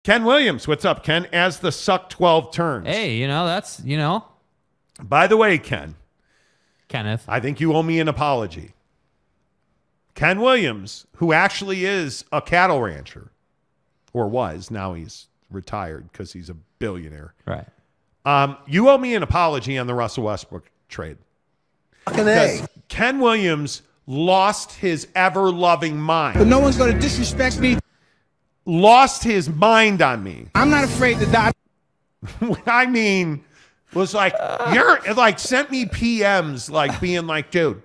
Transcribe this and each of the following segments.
Ken Williams, what's up, Ken? As the suck 12 turns. Hey, that's. By the way, Kenneth, I think you owe me an apology. Ken Williams, who actually is a cattle rancher, or was, now he's retired because he's a billionaire. Right. You owe me an apology on the Russell Westbrook trade. Because Ken Williams lost his ever-loving mind. But no one's going to disrespect me. Lost his mind on me. I'm not afraid to die. What I mean was like, you're like, sent me PMs like being like, dude,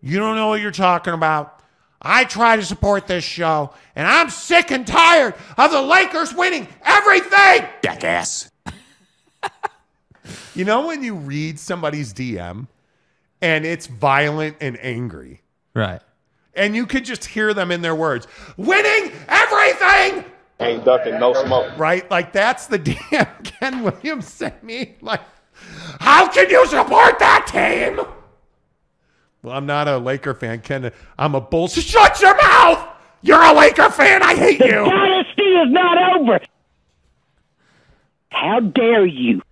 you don't know what you're talking about. I try to support this show, and I'm sick and tired of the Lakers winning everything. Jackass. You know when you read somebody's DM and it's violent and angry? Right. And you could just hear them in their words. Winning everything! Ain't ducking no smoke. Right? Like, that's the DM Ken Williams sent me. Like, how can you support that team? Well, I'm not a Laker fan, Ken. I'm a Bulls. Shut your mouth! You're a Laker fan. I hate you. The dynasty is not over. How dare you?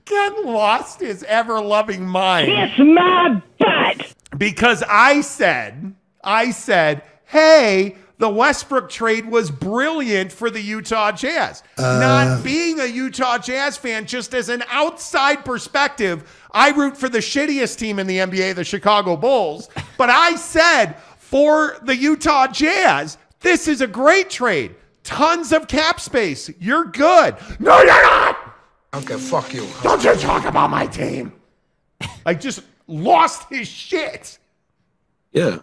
Ken lost his ever-loving mind. Kiss my butt! Because I said, hey, the Westbrook trade was brilliant for the Utah Jazz. Not being a Utah Jazz fan, just as an outside perspective, I root for the shittiest team in the NBA, the Chicago Bulls. But I said, for the Utah Jazz, this is a great trade. Tons of cap space. You're good. No, you're not. Okay, fuck you. Don't you talk about my team. Like, just lost his shit. Yeah.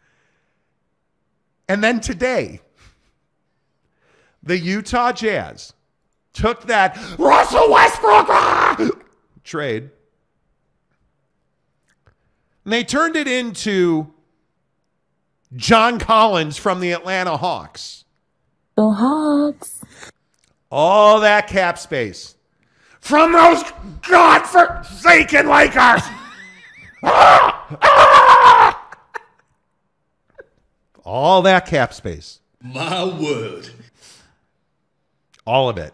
And then today, the Utah Jazz took that Russell Westbrook trade, and they turned it into John Collins from the Atlanta Hawks. The Hawks. All that cap space from those godforsaken Lakers. All that cap space. My word. All of it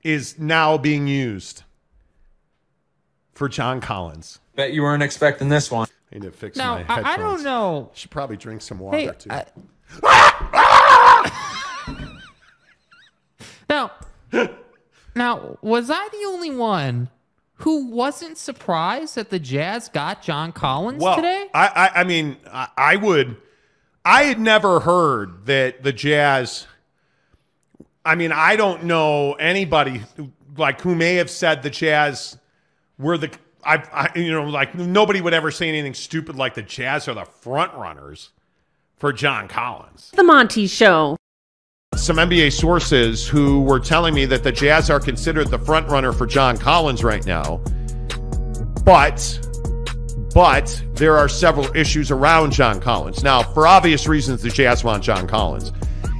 is now being used for John Collins. Bet you weren't expecting this one. I need to fix Now, my headphones. I don't know. Should probably drink some water, Hey, too. Now, was I the only one who wasn't surprised that the Jazz got John Collins today? I mean, I had never heard that the Jazz, I mean, I don't know anybody who may have said the Jazz were nobody would ever say anything stupid like the Jazz are the front runners for John Collins. The Monty Show. Some NBA sources who were telling me that the Jazz are considered the front runner for John Collins right now. But there are several issues around John Collins. Now, for obvious reasons, the Jazz want John Collins.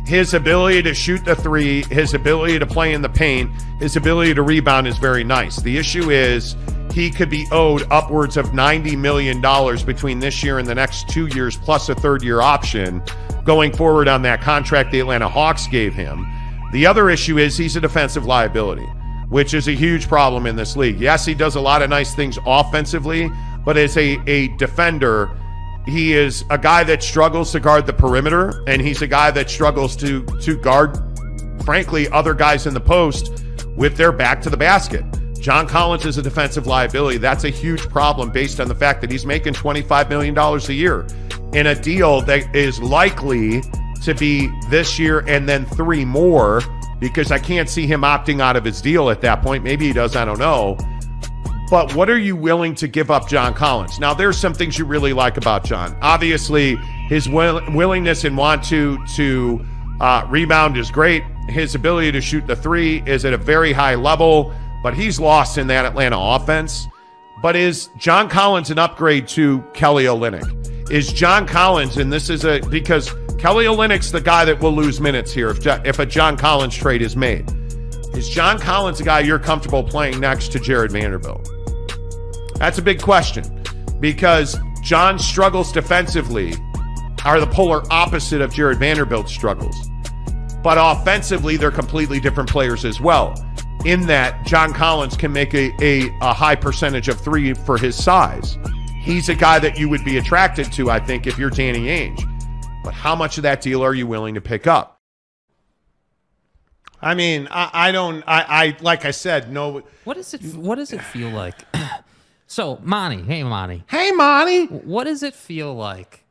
His ability to shoot the three, his ability to play in the paint, his ability to rebound is very nice. The issue is he could be owed upwards of $90 million between this year and the next 2 years, plus a third-year option going forward on that contract the Atlanta Hawks gave him. The other issue is he's a defensive liability, which is a huge problem in this league. Yes, he does a lot of nice things offensively, but as a defender, he is a guy that struggles to guard the perimeter, and he's a guy that struggles to guard, frankly, other guys in the post with their back to the basket. John Collins is a defensive liability. That's a huge problem based on the fact that he's making $25 million a year in a deal that is likely to be this year and then 3 more, because I can't see him opting out of his deal at that point. Maybe he does, I don't know. But what are you willing to give up John Collins? Now, there's some things you really like about John. Obviously, his willingness and want to rebound is great. His ability to shoot the three is at a very high level, but he's lost in that Atlanta offense. But is John Collins an upgrade to Kelly Olynyk? Is John Collins, and this is because Kelly Olynyk's the guy that will lose minutes here if a John Collins trade is made. Is John Collins a guy you're comfortable playing next to Jared Vanderbilt? That's a big question, because John's struggles defensively are the polar opposite of Jared Vanderbilt's struggles. But offensively, they're completely different players as well. In that, John Collins can make a high percentage of three for his size. He's a guy that you would be attracted to, I think, if you're Danny Ainge. But how much of that deal are you willing to pick up? I mean, I like I said, no. What does it feel like? So, Monty, hey, Monty. Hey, Monty. What does it feel like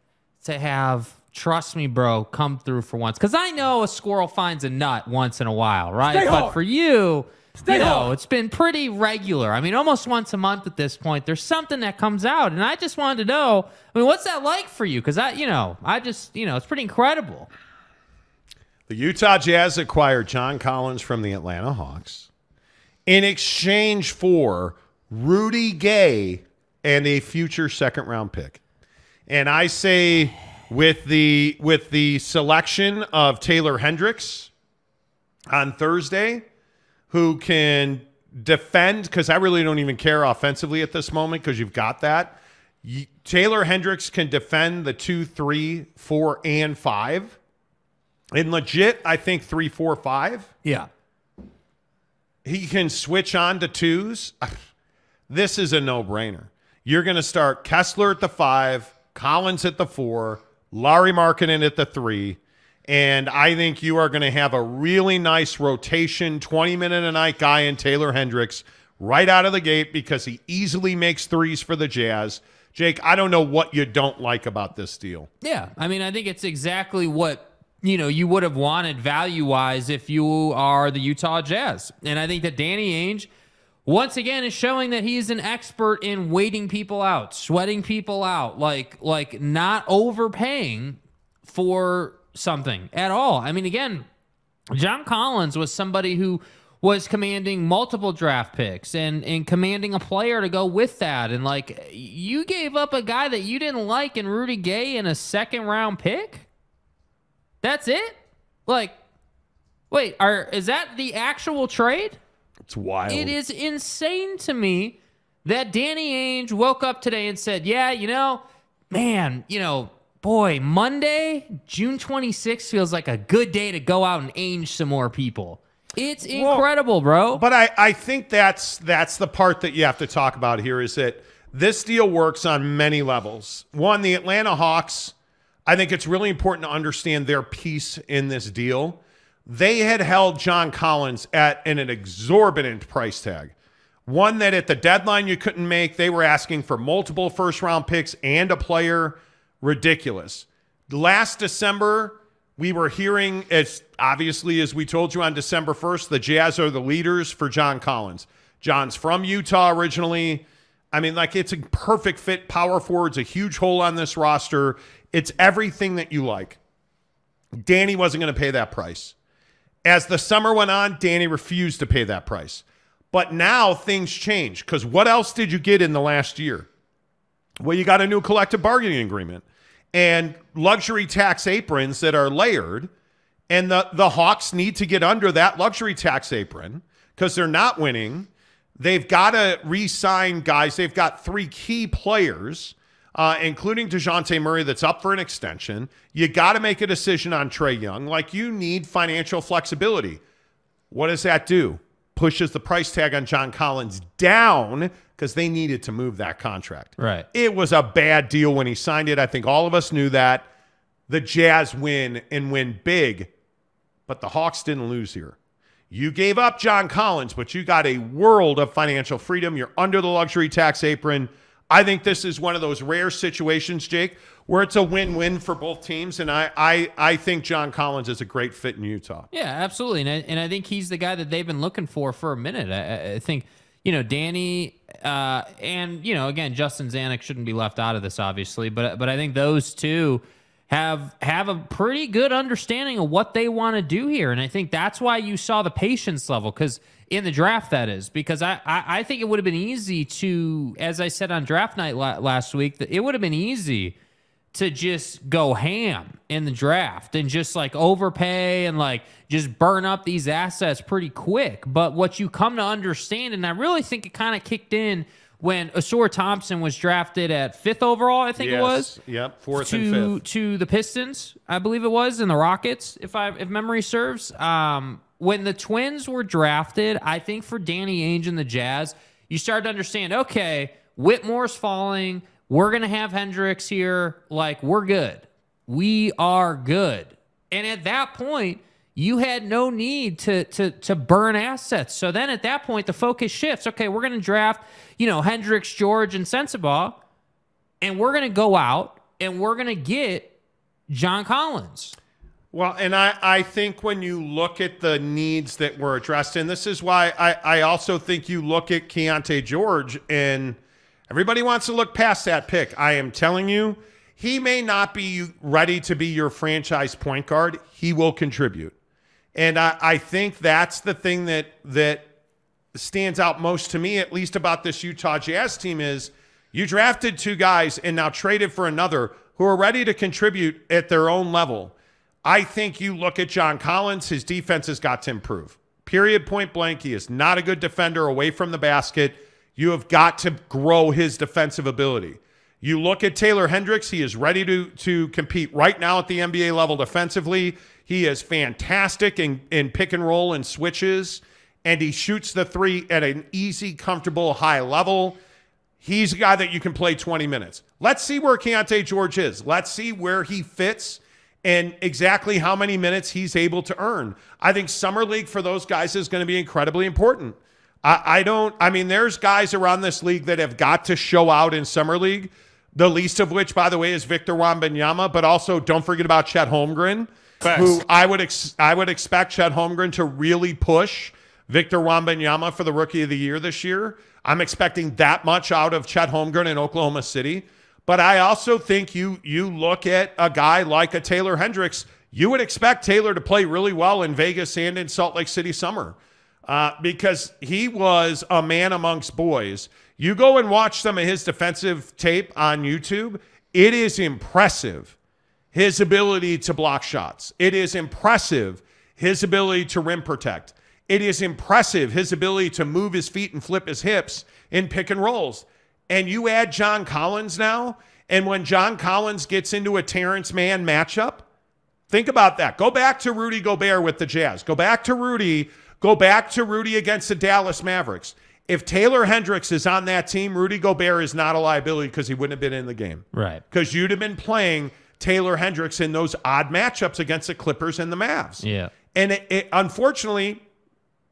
to have, trust me, bro, come through for once? Because I know a squirrel finds a nut once in a while, right? Stay but hard. for you, Stay hard. it's been pretty regular. I mean, almost once a month at this point. There's something that comes out, and I just wanted to know, I mean, what's that like for you? Because it's pretty incredible. The Utah Jazz acquired John Collins from the Atlanta Hawks in exchange for Rudy Gay and a future second-round pick. And I say with the selection of Taylor Hendricks on Thursday, who can defend, because I really don't even care offensively at this moment because you've got that. Taylor Hendricks can defend the 2, 3, 4, and 5. And legit, I think 3, 4, 5. Yeah. He can switch on to 2s. This is a no-brainer. You're going to start Kessler at the 5, Collins at the 4, Larry Markkinen at the 3, and I think you are going to have a really nice rotation, 20-minute-a-night guy in Taylor Hendricks right out of the gate because he easily makes threes for the Jazz. Jake, I don't know what you don't like about this deal. Yeah, I mean, I think it's exactly what you would have wanted value-wise if you are the Utah Jazz. And I think that Danny Ainge, once again, is showing that he's an expert in waiting people out, sweating people out, like not overpaying for something at all. I mean, again, John Collins was somebody who was commanding multiple draft picks and commanding a player to go with that. And, you gave up a guy that you didn't like in Rudy Gay in a second-round pick? That's it? Wait, is that the actual trade? It's wild. It is insane to me that Danny Ainge woke up today and said, boy, Monday, June 26th feels like a good day to go out and Ainge some more people. It's incredible, bro. But I think that's the part that you have to talk about here is that this deal works on many levels. One, the Atlanta Hawks, I think it's really important to understand their piece in this deal. They had held John Collins at an exorbitant price tag. One that at the deadline you couldn't make. They were asking for multiple first-round picks and a player. Ridiculous. Last December, we were hearing, as obviously as we told you on December 1st, the Jazz are the leaders for John Collins. John's from Utah originally. I mean, it's a perfect fit. Power forward's a huge hole on this roster. It's everything that you like. Danny wasn't going to pay that price. As the summer went on, Danny refused to pay that price. But now things change because what else did you get in the last year? Well, you got a new collective bargaining agreement and luxury tax aprons that are layered, and the Hawks need to get under that luxury tax apron because they're not winning. They've got to re-sign guys. They've got 3 key players, including DeJounte Murray, that's up for an extension. You got to make a decision on Trae Young. You need financial flexibility. What does that do? Pushes the price tag on John Collins down because they needed to move that contract. Right. It was a bad deal when he signed it. I think all of us knew that. The Jazz win and win big, but the Hawks didn't lose here. You gave up John Collins, but you got a world of financial freedom. You're under the luxury tax apron. I think this is one of those rare situations, Jake, where it's a win-win for both teams, and I think John Collins is a great fit in Utah. Yeah, absolutely, and I think he's the guy that they've been looking for a minute. I think, Danny and, again, Justin Zanuck shouldn't be left out of this, obviously, but I think those two have a pretty good understanding of what they want to do here, and I think that's why you saw the patience level, because in the draft, that is, because I think it would have been easy to, as I said on draft night last week, that it would have been easy to just go ham in the draft and just overpay and just burn up these assets pretty quick. But what you come to understand, and I really think it kind of kicked in when Asur Thompson was drafted at 5th overall, I think it was. Yep, 4th and 5th. To the Pistons, I believe it was, and the Rockets, if memory serves. When the Twins were drafted, I think for Danny Ainge and the Jazz, you started to understand, okay, Whitmore's falling. We're going to have Hendricks here. Like, we're good. We are good. And at that point, you had no need to burn assets. So then at that point, the focus shifts. Okay, we're going to draft, Hendricks, George, and Sensabaugh, and we're going to go out and we're going to get John Collins. Well, and I think when you look at the needs that were addressed, and this is why I also think you look at Keontae George, and everybody wants to look past that pick. I am telling you, he may not be ready to be your franchise point guard. He will contribute. And I think that's the thing that stands out most to me, at least about this Utah Jazz team, is you drafted 2 guys and now traded for another who are ready to contribute at their own level. I think you look at John Collins, his defense has got to improve. Period, point blank. He is not a good defender away from the basket. You have got to grow his defensive ability. You look at Taylor Hendricks, he is ready to compete right now at the NBA level defensively. He is fantastic in pick and roll and switches, and he shoots the 3 at an easy, comfortable, high level. He's a guy that you can play 20 minutes. Let's see where Keontae George is. Let's see where he fits and exactly how many minutes he's able to earn. I think Summer League for those guys is going to be incredibly important. There's guys around this league that have got to show out in Summer League, the least of which, by the way, is Victor Wembanyama, but also don't forget about Chet Holmgren, who I would expect Chet Holmgren to really push Victor Wembanyama for the Rookie of the Year this year. I'm expecting that much out of Chet Holmgren in Oklahoma City. But I also think you look at a guy like a Taylor Hendricks, you would expect Taylor to play really well in Vegas and in Salt Lake City summer because he was a man amongst boys. You go and watch some of his defensive tape on YouTube. It is impressive, his ability to block shots. It is impressive, his ability to rim protect. It is impressive, his ability to move his feet and flip his hips in pick and rolls. And you add John Collins now, and when John Collins gets into a Terrence Mann matchup, think about that. Go back to Rudy Gobert with the Jazz. Go back to Rudy against the Dallas Mavericks. If Taylor Hendricks is on that team, Rudy Gobert is not a liability because he wouldn't have been in the game. Right. Because you'd have been playing Taylor Hendricks in those odd matchups against the Clippers and the Mavs. Yeah. And unfortunately,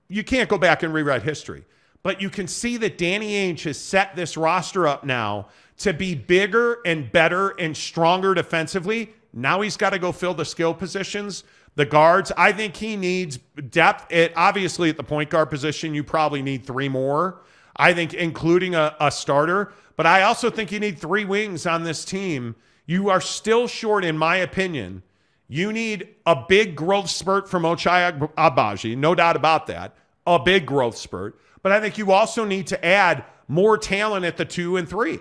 you can't go back and rewrite history. But you can see that Danny Ainge has set this roster up now to be bigger and better and stronger defensively. Now he's got to go fill the skill positions, the guards. I think he needs depth. Obviously, at the point guard position, you probably need 3 more, I think, including a starter. But I also think you need 3 wings on this team. You are still short, in my opinion. You need a big growth spurt from Ochai Agbaji, no doubt about that, a big growth spurt. But I think you also need to add more talent at the 2 and 3.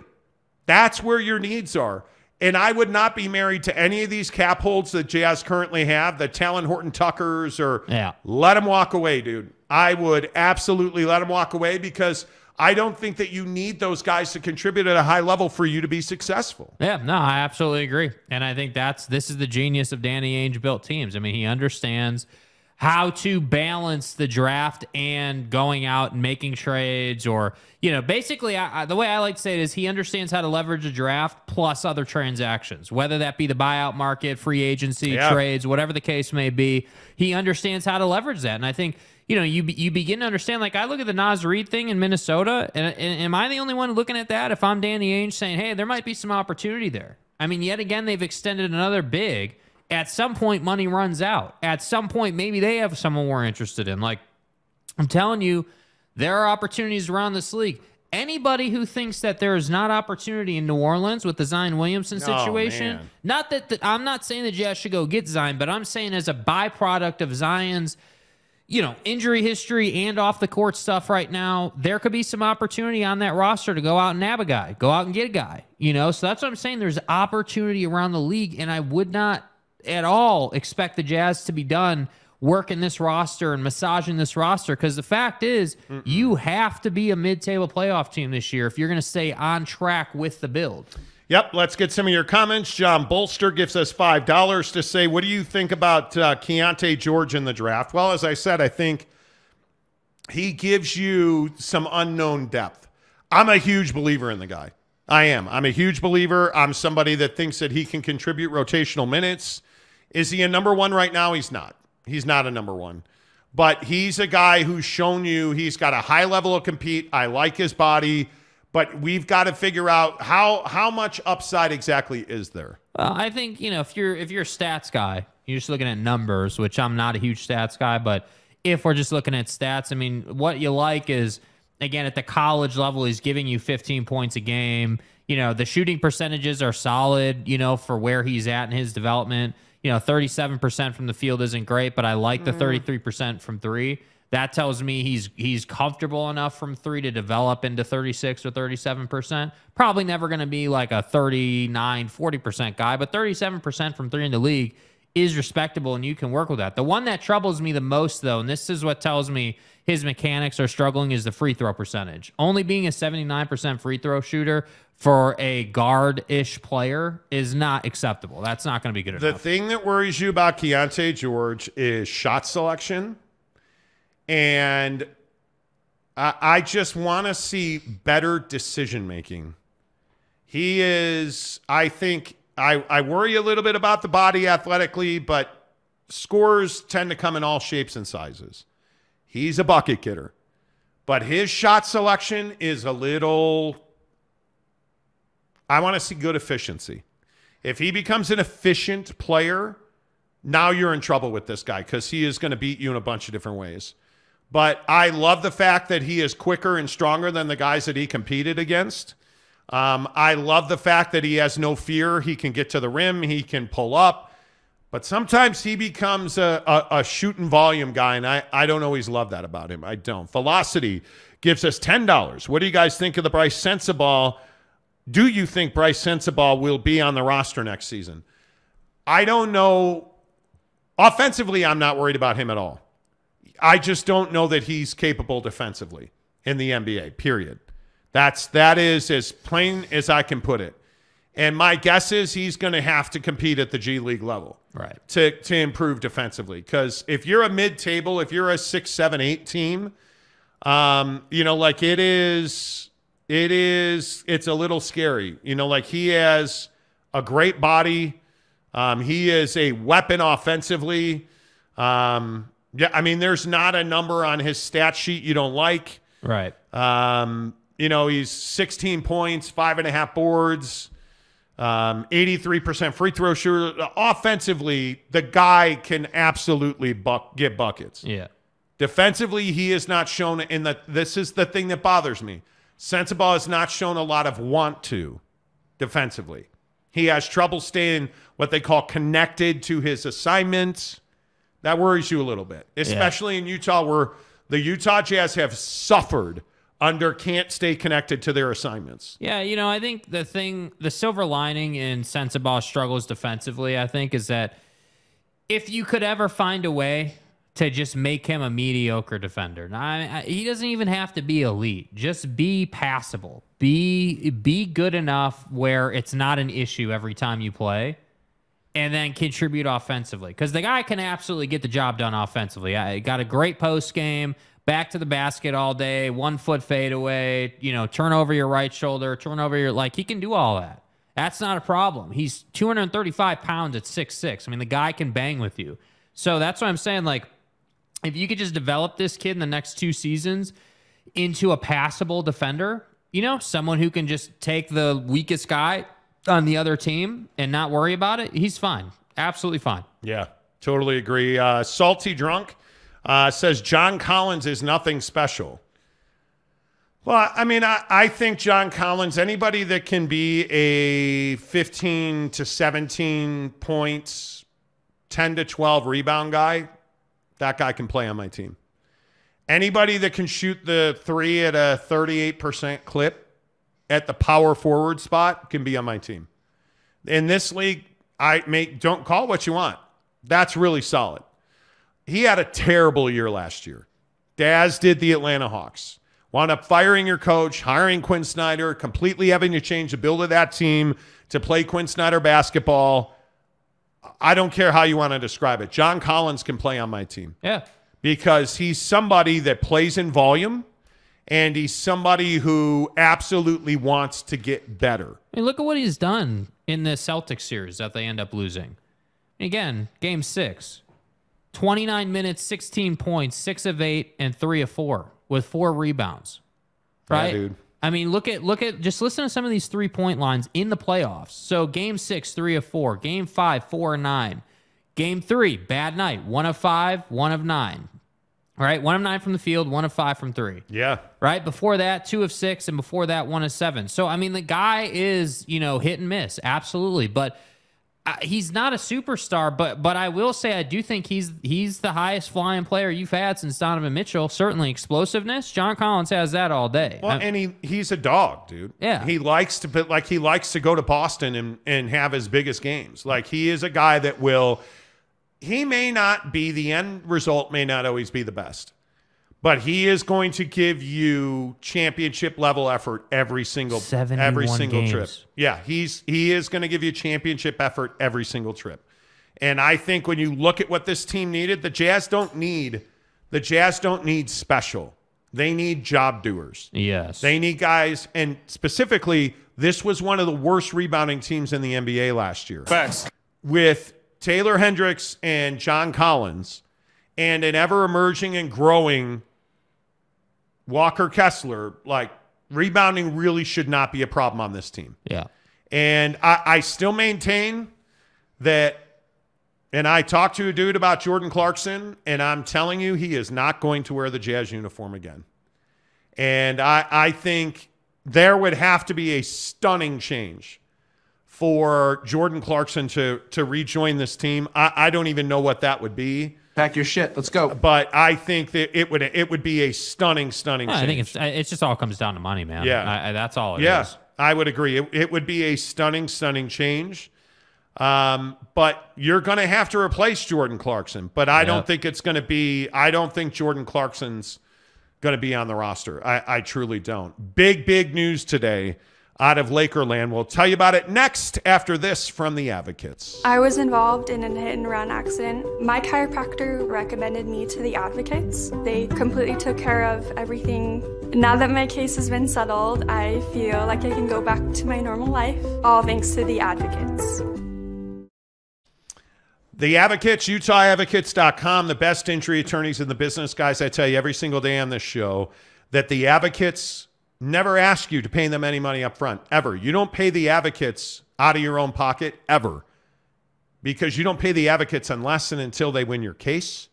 That's where your needs are. And I would not be married to any of these cap holds that Jazz currently have, the Talon Horton Tuckers, or let them walk away, dude. I would absolutely let them walk away because I don't think that you need those guys to contribute at a high level for you to be successful. Yeah, no, I absolutely agree. And I think this is the genius of Danny Ainge built teams. I mean, he understands how to balance the draft and going out and making trades, or, basically the way I like to say it is he understands how to leverage a draft plus other transactions, whether that be the buyout market, free agency, trades, whatever the case may be. He understands how to leverage that. And I think, you begin to understand, like I look at the Naz Reid thing in Minnesota, and am I the only one looking at that? If I'm Danny Ainge saying, hey, there might be some opportunity there. I mean, yet again, they've extended another big. At some point, money runs out. At some point, maybe they have someone we're interested in. Like, I'm telling you, there are opportunities around this league. Anybody who thinks that there is not opportunity in New Orleans with the Zion Williamson situation, not that I'm not saying the Jazz should go get Zion, but I'm saying as a byproduct of Zion's, injury history and off the court stuff right now, there could be some opportunity on that roster to go out and nab a guy, go out and get a guy. So that's what I'm saying. There's opportunity around the league, and I would not at all expect the Jazz to be done working this roster and massaging this roster, because the fact is you have to be a mid-table playoff team this year if you're going to stay on track with the build. Yep, let's get some of your comments. John Bolster gives us $5 to say, what do you think about Keontae George in the draft? Well, as I said, I think he gives you some unknown depth. I'm a huge believer in the guy. I am. I'm a huge believer. I'm somebody that thinks that he can contribute rotational minutes. Is he a number one right now? He's not. He's not a number one. But he's a guy who's shown you he's got a high level of compete. I like his body. But we've got to figure out how much upside exactly is there. Well, I think, if you're a stats guy, you're just looking at numbers, which I'm not a huge stats guy, but if we're just looking at stats, I mean, what you like is, again, at the college level, he's giving you 15 points a game. The shooting percentages are solid, for where he's at in his development. 37% from the field isn't great, but I like the 33% from three. That tells me he's comfortable enough from three to develop into 36 or 37%. Probably never going to be like a 39, 40% guy, but 37% from three in the league is respectable, and you can work with that. The one that troubles me the most, though, and this is what tells me his mechanics are struggling, is the free throw percentage. Only being a 79% free throw shooter for a guard-ish player is not acceptable. That's not going to be good enough. The thing that worries you about Keontae George is shot selection. And I just want to see better decision-making. He is, I think, I worry a little bit about the body athletically, but scores tend to come in all shapes and sizes. He's a bucket getter. But his shot selection is a little, I want to see good efficiency. If he becomes an efficient player, now you're in trouble with this guy because he is going to beat you in a bunch of different ways. But I love the fact that he is quicker and stronger than the guys that he competed against. I love the fact that he has no fear. He can get to the rim. He can pull up. But sometimes he becomes a shooting volume guy, and I don't always love that about him. I don't. Velocity gives us $10. What do you guys think of the Bryce Sensabaugh? Do you think Bryce Sensabaugh will be on the roster next season? I don't know. Offensively, I'm not worried about him at all. I just don't know that he's capable defensively in the NBA, period. That is as plain as I can put it. And my guess is he's going to have to compete at the G League level, right, to improve defensively. Because if you're a mid-table, if you're a 6, 7, 8 team, like it's a little scary. Like he has a great body. He is a weapon offensively. Yeah, I mean, there's not a number on his stat sheet you don't like. Right. He's 16 points, 5.5 boards, 83% free throw shooter. Offensively, the guy can absolutely get buckets. Yeah. Defensively, he is not shown in the. This is the thing that bothers me. Sensabaugh has not shown a lot of want to defensively. He has trouble staying what they call connected to his assignments. That worries you a little bit, especially in Utah, where the Utah Jazz have suffered under can't stay connected to their assignments. Yeah, I think the silver lining in Sensabaugh's struggles defensively, I think, is that if you could ever find a way to just make him a mediocre defender, now, he doesn't even have to be elite. Just be passable. Be good enough where it's not an issue every time you play. And then contribute offensively. Because the guy can absolutely get the job done offensively. Got a great post game, back to the basket all day, 1 foot fadeaway, turn over your right shoulder, turn over your, he can do all that. That's not a problem. He's 235 pounds at 6'6". I mean, the guy can bang with you. So that's what I'm saying. If you could just develop this kid in the next 2 seasons into a passable defender, someone who can just take the weakest guy on the other team and not worry about it, he's fine. Absolutely fine. Yeah, totally agree. Salty Drunk says John Collins is nothing special. Well, I mean, I think John Collins, anybody that can be a 15 to 17 points, 10 to 12 rebound guy, that guy can play on my team. Anybody that can shoot the three at a 38% clip at the power forward spot can be on my team. In this league, don't call what you want. That's really solid. he had a terrible year last year. Daz did the Atlanta Hawks. Wound up firing your coach, hiring Quinn Snyder, completely having to change the build of that team to play Quinn Snyder basketball. I don't care how you want to describe it. John Collins can play on my team. Yeah. Because he's somebody that plays in volume, and he's somebody who absolutely wants to get better. I mean, look at what he's done in the Celtics series that they end up losing. Again, game 6. 29 minutes, 16 points, 6 of 8, and 3 of 4 with 4 rebounds. Right? Yeah, dude. I mean, look at just listen to some of these 3-point lines in the playoffs. So game 6, 3 of 4. Game 5, 4 of 9. Game 3, bad night. 1 of 5, 1 of 9. Right? 1 of 9 from the field, 1 of 5 from 3. Yeah. Right? Before that, 2 of 6, and before that, 1 of 7. So, I mean, the guy is, hit and miss. Absolutely. But he's not a superstar, but I will say I do think he's the highest flying player you've had since Donovan Mitchell. Certainly explosiveness. John Collins has that all day. Well, and he's a dog, dude. Yeah. He likes to go to Boston and have his biggest games. Like, he is a guy that he may not be, the end result may not always be the best, but he is going to give you championship level effort every single games. trip. Yeah, he is going to give you championship effort every single trip. And I think when you look at what this team needed, the Jazz don't need special. They need job doers. Yes. They need guys, and specifically, this was one of the worst rebounding teams in the NBA last year. Facts. With Taylor Hendricks and John Collins and an ever-emerging and growing Walker Kessler, like, rebounding really should not be a problem on this team. Yeah. And I still maintain that, and I talked to a dude about Jordan Clarkson, and I'm telling you, he is not going to wear the Jazz uniform again. And I think there would have to be a stunning change for Jordan Clarkson to rejoin this team. I don't even know what that would be. Pack your shit. Let's go. But I think that it would be a stunning change. I think it just all comes down to money, man. Yeah. That's all it is. Yeah, I would agree. It would be a stunning change. But you're going to have to replace Jordan Clarkson. But I don't think it's going to be – I don't think Jordan Clarkson's going to be on the roster. I truly don't. Big news today out of Lakerland. We'll tell you about it next after this from the Advocates. I was involved in a hit-and-run accident. My chiropractor recommended me to the Advocates. They completely took care of everything. Now that my case has been settled, I feel like I can go back to my normal life, all thanks to the Advocates. The Advocates, UtahAdvocates.com, the best injury attorneys in the business. Guys, I tell you every single day on this show that the Advocates never ask you to pay them any money up front, ever. You don't pay the Advocates out of your own pocket, ever. Because you don't pay the Advocates unless and until they win your case.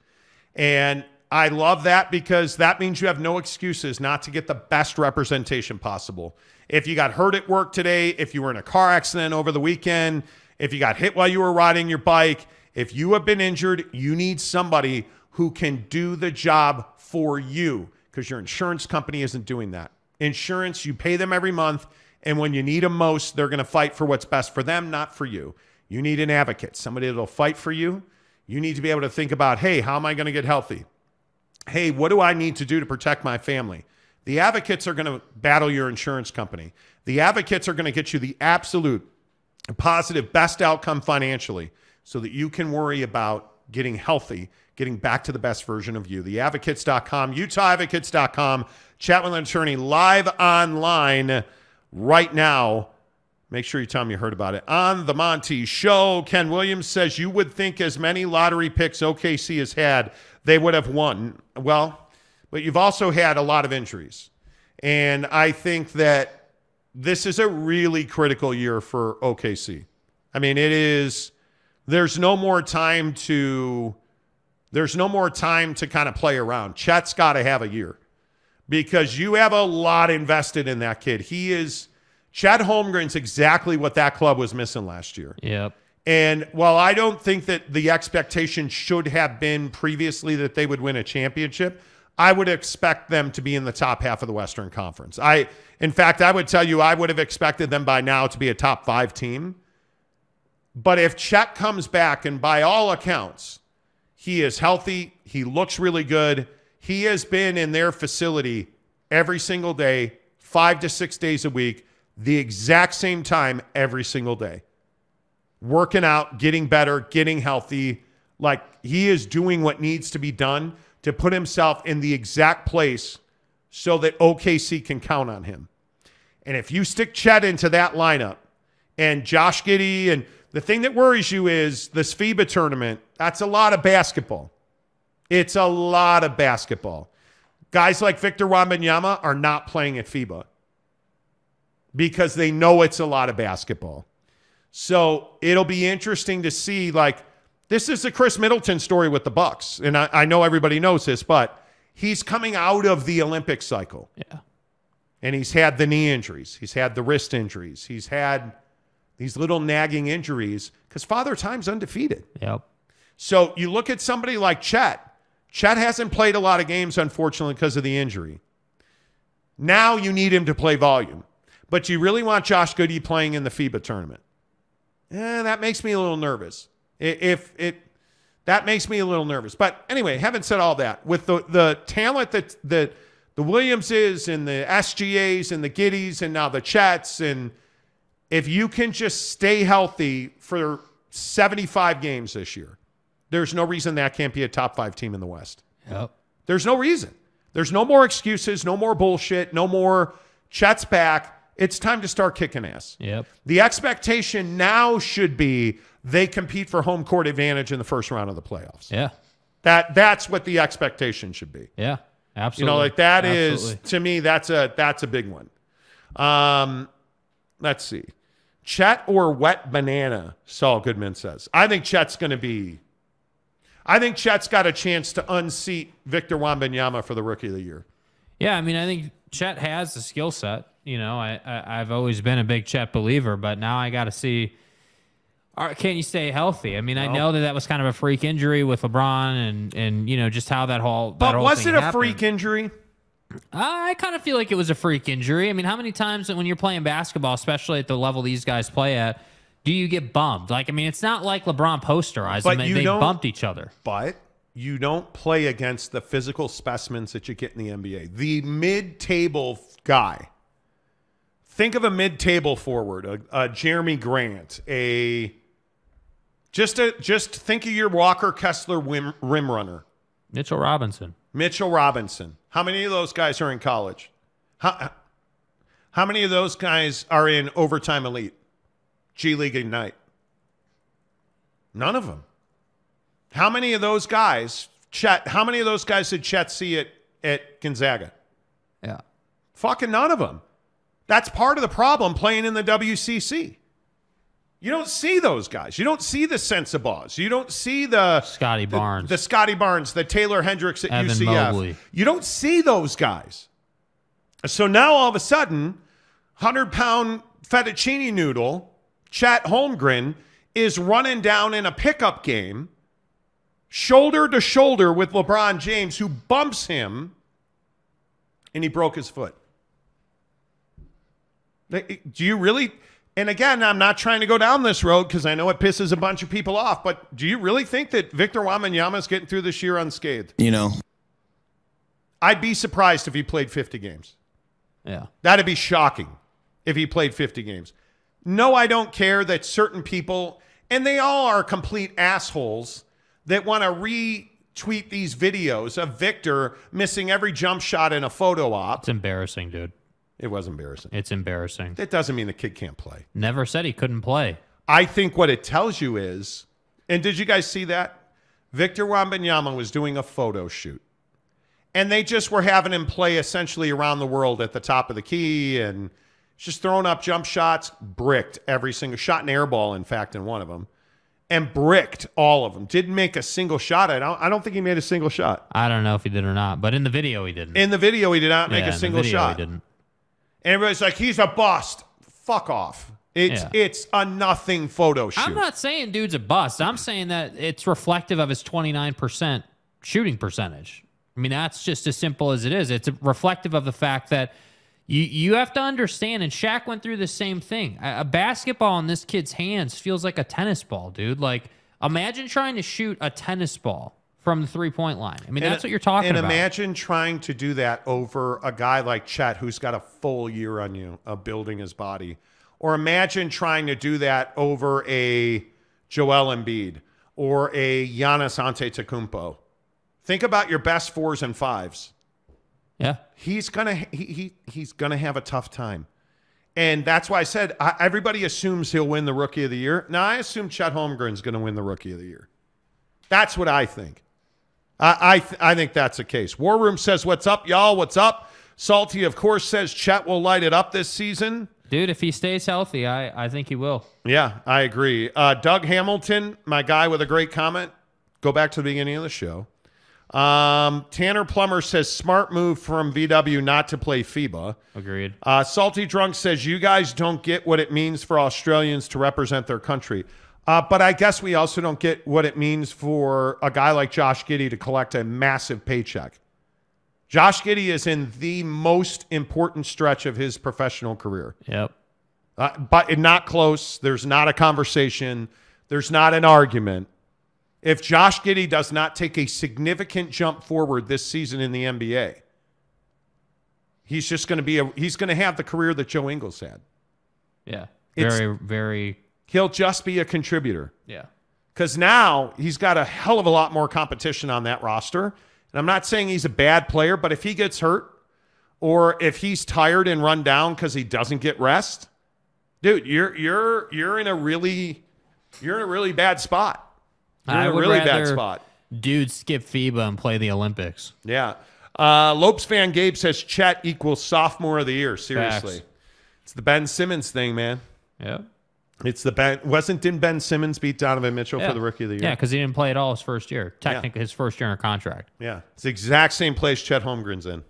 And I love that because that means you have no excuses not to get the best representation possible. If you got hurt at work today, if you were in a car accident over the weekend, if you got hit while you were riding your bike, if you have been injured, you need somebody who can do the job for you because your insurance company isn't doing that. Insurance, you pay them every month, and when you need them most, they're going to fight for what's best for them, not for you. You need an advocate, somebody that'll fight for you. You need to be able to think about, hey, how am I going to get healthy? Hey, what do I need to do to protect my family? The Advocates are going to battle your insurance company. The Advocates are going to get you the absolute positive best outcome financially so that you can worry about getting healthy, getting back to the best version of you. TheAdvocates.com, UtahAdvocates.com. Chat with an attorney live online right now. Make sure you tell me you heard about it. On the Monty Show, Ken Williams says you would think as many lottery picks OKC has had, they would have won. Well, but you've also had a lot of injuries. And I think that this is a really critical year for OKC. I mean, it is, there's no more time to kind of play around. Chet's got to have a year because you have a lot invested in that kid. Chet Holmgren's exactly what that club was missing last year. Yep. And while I don't think that the expectation should have been previously that they would win a championship, I would expect them to be in the top half of the Western Conference. In fact, I would tell you I would have expected them by now to be a top 5 team. But if Chet comes back, and by all accounts, He is healthy. He looks really good. He has been in their facility every single day, 5 to 6 days a week, the exact same time every single day. Working out, getting better, getting healthy. Like, he is doing what needs to be done to put himself in the exact place so that OKC can count on him. And if you stick Chet into that lineup and Josh Giddey, and the thing that worries you is this FIBA tournament, that's a lot of basketball. It's a lot of basketball. Guys like Victor Wembanyama are not playing at FIBA because they know it's a lot of basketball. So it'll be interesting to see, like, this is the Chris Middleton story with the Bucks. And I know everybody knows this, but he's coming out of the Olympic cycle. Yeah. And he's had the knee injuries. He's had the wrist injuries. He's had these little nagging injuries because Father Time's undefeated. Yep. So you look at somebody like Chet. Chet hasn't played a lot of games, unfortunately, because of the injury. Now you need him to play volume. But you really want Josh Giddey playing in the FIBA tournament. That makes me a little nervous. That makes me a little nervous. But anyway, having said all that, with the talent that the Williamses and the SGAs and the Giddies and now the Chets, and if you can just stay healthy for 75 games this year, there's no reason that can't be a top 5 team in the West. Yep. There's no reason. There's no more excuses, no more bullshit, no more Chet's back. It's time to start kicking ass. Yep. The expectation now should be they compete for home court advantage in the first round of the playoffs. Yeah. That's what the expectation should be. Yeah. Absolutely. You know, like that Absolutely. is, to me, that's a big one. Let's see. Chet or wet banana, Saul Goodman says. I think Chet's got a chance to unseat Victor Wembanyama for the Rookie of the Year. Yeah, I mean, I think Chet has the skill set. You know, I've always been a big Chet believer, but now I got to see, can you stay healthy? I mean, I know that was kind of a freak injury with LeBron and you know, just how that whole was thing it a happened. freak injury? I kind of feel like it was a freak injury. I mean, how many times when you're playing basketball, especially at the level these guys play at, do you get bumped? Like, I mean, it's not like LeBron posterized them. They bumped each other. But you don't play against the physical specimens that you get in the NBA. The mid-table guy. Think of a mid-table forward, a Jeremy Grant, just think of your Walker Kessler rim runner. Mitchell Robinson. How many of those guys are in college? How many of those guys are in Overtime Elite? G League Ignite? None of them. How many of those guys, how many of those guys did Chet see at Gonzaga? Yeah. Fucking none of them. That's part of the problem playing in the WCC. You don't see those guys. You don't see the Sensabaugh. You don't see the Scotty Barnes. The Scotty Barnes, the Taylor Hendricks at Evan UCF. Mobley. You don't see those guys. So now all of a sudden, 100-pound fettuccine noodle, Chet Holmgren, is running down in a pickup game, shoulder to shoulder with LeBron James, who bumps him, and he broke his foot. Do you really? And again, I'm not trying to go down this road because I know it pisses a bunch of people off, but do you really think that Victor Wembanyama is getting through this year unscathed? You know. I'd be surprised if he played 50 games. Yeah. That'd be shocking if he played 50 games. No, I don't care that certain people, and they all are complete assholes, that want to retweet these videos of Victor missing every jump shot in a photo op. It's embarrassing, dude. It was embarrassing. It's embarrassing. That doesn't mean the kid can't play. Never said he couldn't play. I think what it tells you is, and did you guys see that? Victor Wembanyama was doing a photo shoot. And they just were having him play essentially around the world at the top of the key and just throwing up jump shots, bricked every single shot, an air ball, in fact, in one of them, and bricked all of them. Didn't make a single shot. I don't think he made a single shot. I don't know if he did or not, but in the video he didn't. In the video, he did not make a single shot. He didn't. And everybody's like, he's a bust. Fuck off. It's a nothing photo shoot. I'm not saying dude's a bust. I'm saying that it's reflective of his 29% shooting percentage. I mean, that's just as simple as it is. It's reflective of the fact that you have to understand, and Shaq went through the same thing. A basketball in this kid's hands feels like a tennis ball, dude. Like, imagine trying to shoot a tennis ball from the 3-point line. I mean, that's what you're talking about. And imagine trying to do that over a guy like Chet who's got a full year on you of building his body. Or imagine trying to do that over a Joel Embiid or a Giannis Antetokounmpo. Think about your best 4s and 5s. Yeah. He's gonna have a tough time. And that's why I said everybody assumes he'll win the Rookie of the Year. Now, I assume Chet Holmgren's going to win the Rookie of the Year. That's what I think. I think that's the case. War Room says, what's up, y'all? What's up? Salty, of course, says Chet will light it up this season. Dude, if he stays healthy, I think he will. Yeah, I agree. Doug Hamilton, my guy with a great comment. Go back to the beginning of the show. Tanner Plummer says, smart move from VW not to play FIBA. Agreed. Salty Drunk says, you guys don't get what it means for Australians to represent their country. But I guess we also don't get what it means for a guy like Josh Giddey to collect a massive paycheck. Josh Giddey is in the most important stretch of his professional career. Yep. But not close. There's not a conversation. There's not an argument. If Josh Giddey does not take a significant jump forward this season in the NBA, he's just going to he's going to have the career that Joe Ingles had. Yeah. Very. He'll just be a contributor. Yeah. Because now he's got a hell of a lot more competition on that roster. And I'm not saying he's a bad player, but if he gets hurt or if he's tired and run down because he doesn't get rest, dude, you're in a really bad spot. I would really rather bad spot. Dude skip FIBA and play the Olympics. Yeah. Lopes fan Gabe says Chet equals sophomore of the year. Seriously. Facts. It's the Ben Simmons thing, man. Yeah. It's didn't Ben Simmons beat Donovan Mitchell for the Rookie of the Year? Yeah, because he didn't play at all his first year. Technically, his first year in a contract. Yeah. It's the exact same place Chet Holmgren's in.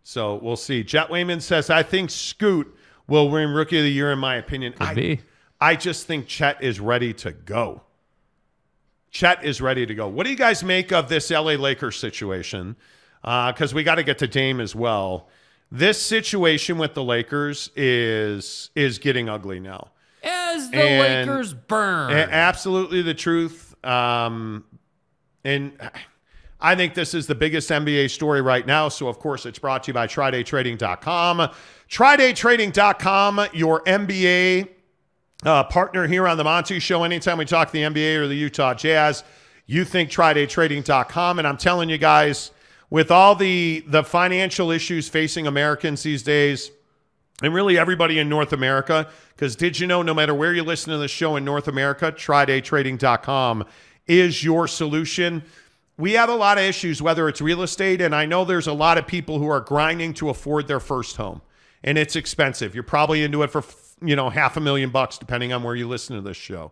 So we'll see. Jet Wayman says, I think Scoot will win Rookie of the Year in my opinion. I just think Chet is ready to go. Chet is ready to go. What do you guys make of this LA Lakers situation? Because we got to get to Dame as well. This situation with the Lakers is getting ugly now. As the Lakers burn. Absolutely the truth. And I think this is the biggest NBA story right now. So, of course, it's brought to you by TryDayTrading.com. TryDayTrading.com, your NBA partner here on the Monty Show. Anytime we talk the NBA or the Utah Jazz, you think TryDayTrading.com. And I'm telling you guys, with all the financial issues facing Americans these days, and really everybody in North America, because did you know no matter where you listen to the show in North America, TryDayTrading.com is your solution. We have a lot of issues, whether it's real estate, and I know there's a lot of people who are grinding to afford their first home, and it's expensive. You're probably into it for $500,000, depending on where you listen to this show.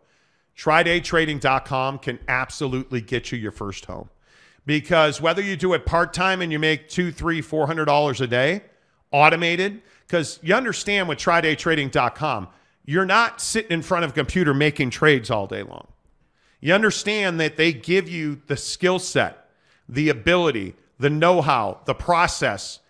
TryDayTrading.com can absolutely get you your first home, because whether you do it part-time and you make $200, $300, $400 a day, automated, because you understand with TryDayTrading.com, you're not sitting in front of a computer making trades all day long. You understand that they give you the skill set, the ability, the know-how, the process,